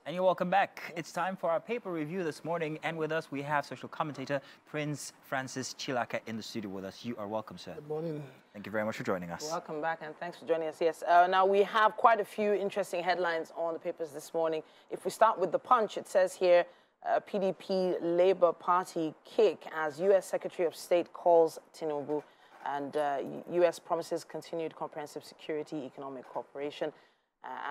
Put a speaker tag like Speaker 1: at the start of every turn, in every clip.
Speaker 1: And you're welcome back. It's time for our paper review this morning. And with us, we have social commentator Prince Francis Chilaka in the studio with us. You are welcome, sir.
Speaker 2: Good morning.
Speaker 1: Thank you very much for joining us.
Speaker 3: Welcome back, and thanks for joining us. Yes, now we have quite a few interesting headlines on the papers this morning. If we start with the Punch, it says here, PDP Labour Party kick as U.S. Secretary of State calls Tinubu, and U.S. promises continued comprehensive security, economic cooperation,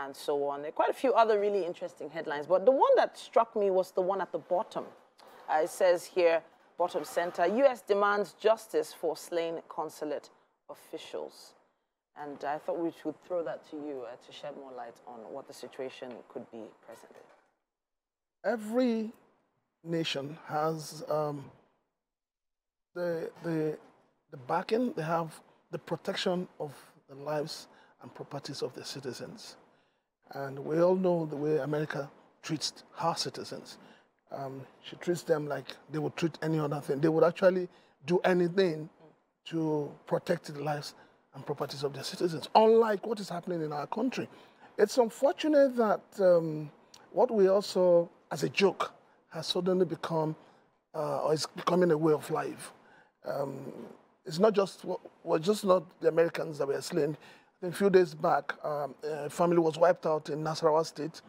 Speaker 3: and so on. There are quite a few other really interesting headlines, but the one that struck me was the one at the bottom. It says here, bottom center, U.S. demands justice for slain consulate officials. And I thought we should throw that to you to shed more light on what the situation could be presently.
Speaker 2: Every nation has the backing, they have the protection of the lives and properties of their citizens. And we all know the way America treats her citizens. She treats them like they would treat any other thing. They would actually do anything to protect the lives and properties of their citizens, unlike what is happening in our country. It's unfortunate that what we also, as a joke, has suddenly become, or is becoming a way of life. It's not just, well, just not the Americans that were slain. A few days back, a family was wiped out in Nasarawa State.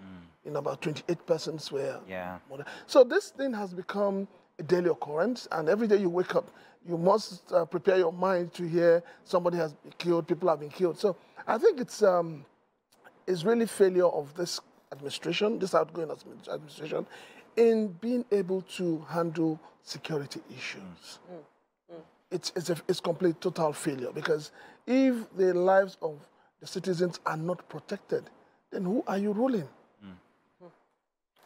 Speaker 2: About 28 persons were murdered. So this thing has become a daily occurrence, and every day you wake up, you must prepare your mind to hear somebody has been killed, people have been killed. So I think it's really failure of this administration, this outgoing administration, in being able to handle security issues. It's complete, total failure, because if the lives of the citizens are not protected, then who are you ruling?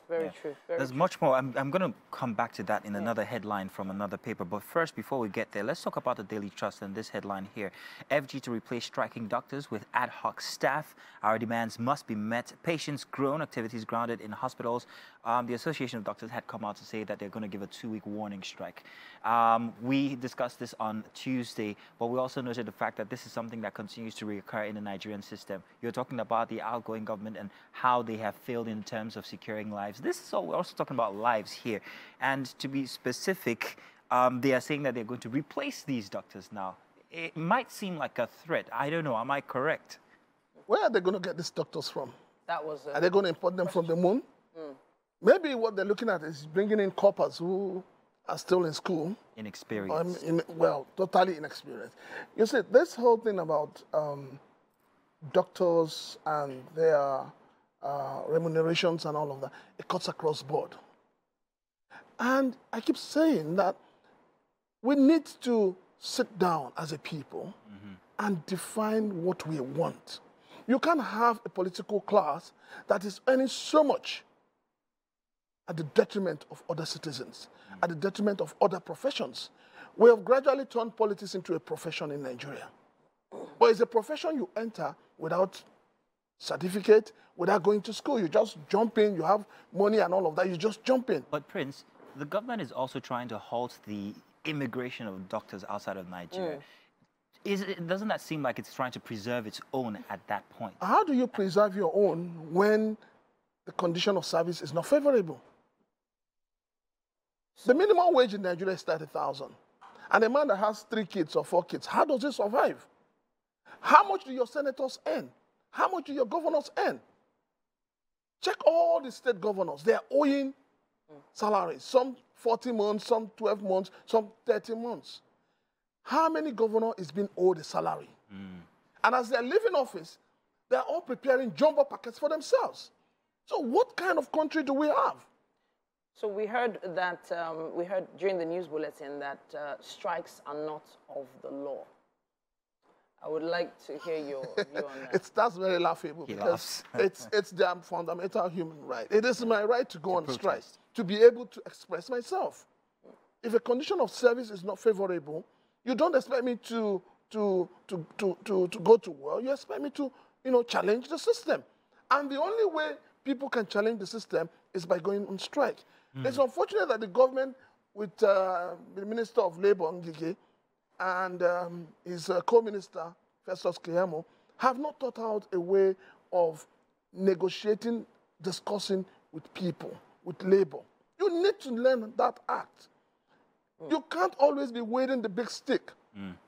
Speaker 3: Very true.
Speaker 1: There's much more. I'm going to come back to that in another headline from another paper. But first, before we get there, let's talk about the Daily Trust and this headline here. FG to replace striking doctors with ad hoc staff. Our demands must be met. Patients grown, activities grounded in hospitals. The Association of Doctors had come out to say that they're going to give a 2-week warning strike. We discussed this on Tuesday, but we also noted the fact that this is something that continues to reoccur in the Nigerian system. You're talking about the outgoing government and how they have failed in terms of securing lives. We're also talking about lives here. And to be specific, they are saying that they're going to replace these doctors now. It might seem like a threat. I don't know. Am I correct?
Speaker 2: Where are they going to get these doctors from?
Speaker 3: That was
Speaker 2: are they going to import them from the moon? Maybe what they're looking at is bringing in coppers who are still in school.
Speaker 1: Inexperienced.
Speaker 2: Well, totally inexperienced. You see, this whole thing about doctors and their remunerations and all of that, it cuts across board. And I keep saying that we need to sit down as a people and define what we want. You can't have a political class that is earning so much at the detriment of other citizens, at the detriment of other professions. We have gradually turned politics into a profession in Nigeria. But it's a profession you enter without certificate, without going to school. You just jump in, you have money and all of that, you just jump in.
Speaker 1: But Prince, the government is also trying to halt the immigration of doctors outside of Nigeria. Doesn't that seem like it's trying to preserve its own at that point?
Speaker 2: How do you preserve your own when the condition of service is not favorable? The minimum wage in Nigeria is 30,000. And a man that has 3 kids or 4 kids, how does he survive? How much do your senators earn? How much do your governors earn? Check all the state governors. They're owing salaries. Some 40 months, some 12 months, some 30 months. How many governors is being owed a salary? And as they're leaving office, they're all preparing jumbo packets for themselves. So what kind of country do we have?
Speaker 3: So we heard that, we heard during the news bulletin that strikes are not of the law. I would like to hear your view on that.
Speaker 2: That's very laughable because it's their fundamental human right. It is my right to go on strike, to be able to express myself. If a condition of service is not favorable, you don't expect me to go to war. You expect me to, challenge the system. And the only way people can challenge the system is by going on strike. It's unfortunate that the government, with the Minister of Labour, Ngige, and his co-minister, Festus Keyamo, have not thought out a way of negotiating, discussing with people, with labor. You need to learn that act. You can't always be waving the big stick.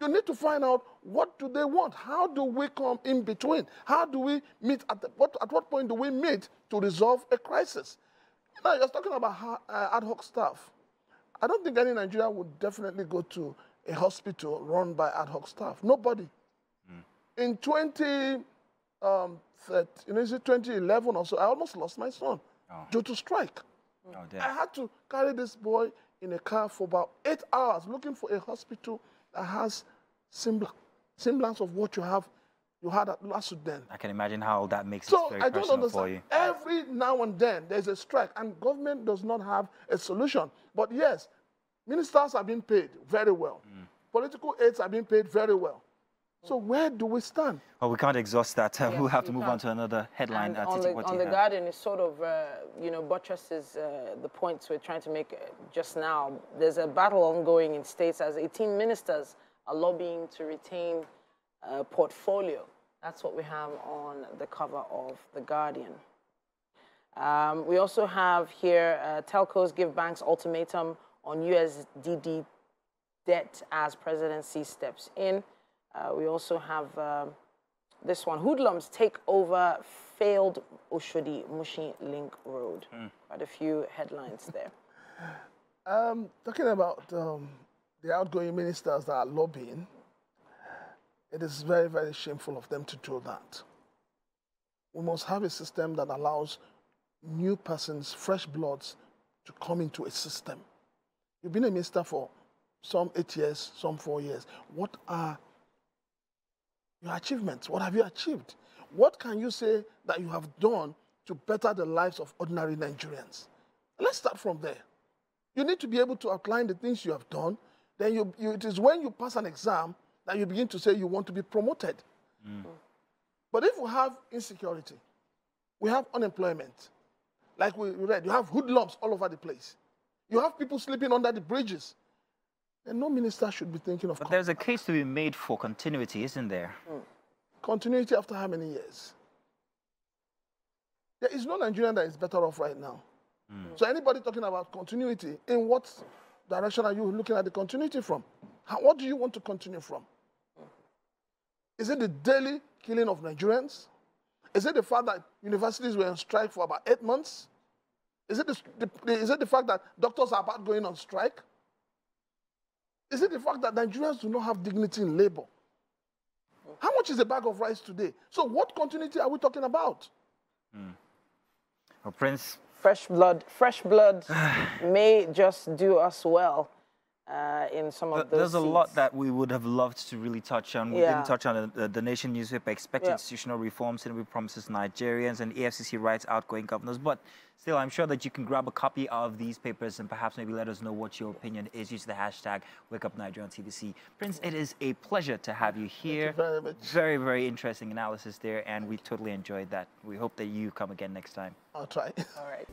Speaker 2: You need to find out what do they want. How do we come in between? How do we meet at what point do we meet to resolve a crisis? Now you're talking about ad hoc staff. I don't think any Nigerian would definitely go to a hospital run by ad hoc staff. Nobody. In 2011 or so, I almost lost my son due to strike. I had to carry this boy in a car for about 8 hours looking for a hospital that has semblance of what you had at Lasuden.
Speaker 1: I can imagine how that makes it very
Speaker 2: I don't
Speaker 1: personal
Speaker 2: understand.
Speaker 1: for you.
Speaker 2: Every now and then there's a strike, and government does not have a solution. But yes, ministers are being paid very well. Political aides are being paid very well. So where do we stand?
Speaker 1: Well, we can't exhaust that. We'll have to move on to another headline.
Speaker 3: And on the Guardian, it sort of, buttresses the points we're trying to make just now. There's a battle ongoing in states as 18 ministers are lobbying to retain portfolio. That's what we have on the cover of the Guardian. We also have here, telcos give banks ultimatum on USDD debt as presidency steps in. We also have this one. Hoodlums take over failed Oshodi-Mushi Link Road. Quite a few headlines there.
Speaker 2: Talking about the outgoing ministers that are lobbying, it is very, very shameful of them to do that. We must have a system that allows new persons, fresh bloods, to come into a system. You've been a minister for some 8 years, some 4 years. What are your achievements? What have you achieved? What can you say that you have done to better the lives of ordinary Nigerians? Let's start from there. You need to be able to outline the things you have done. Then it is when you pass an exam that you begin to say you want to be promoted. But if we have insecurity, we have unemployment, like we read, you have hoodlums all over the place. You have people sleeping under the bridges. And no minister should be thinking of...
Speaker 1: But there's a case to be made for continuity, isn't there?
Speaker 2: Continuity after how many years? There is no Nigerian that is better off right now. So anybody talking about continuity, in what direction are you looking at the continuity from? What do you want to continue from? Is it the daily killing of Nigerians? Is it the fact that universities were on strike for about 8 months? Is it the fact that doctors are about going on strike? Is it the fact that Nigerians do not have dignity in labor? How much is a bag of rice today? So what continuity are we talking about?
Speaker 1: Well, Prince...
Speaker 3: Fresh blood may just do us well in some of those
Speaker 1: There's a
Speaker 3: seats.
Speaker 1: lot that we would have loved to really touch on. We didn't touch on the Nation newspaper, expect institutional reforms, Tinubu promises Nigerians, and EFCC writes outgoing governors. But still, I'm sure that you can grab a copy of these papers and perhaps maybe let us know what your opinion is. Use the hashtag WakeUpNigeria on TVC. Prince, it is a pleasure to have you here.
Speaker 2: Thank you very much.
Speaker 1: Very, very interesting analysis there, and we totally enjoyed that. We hope that you come again next time.
Speaker 2: I'll try.
Speaker 3: All right.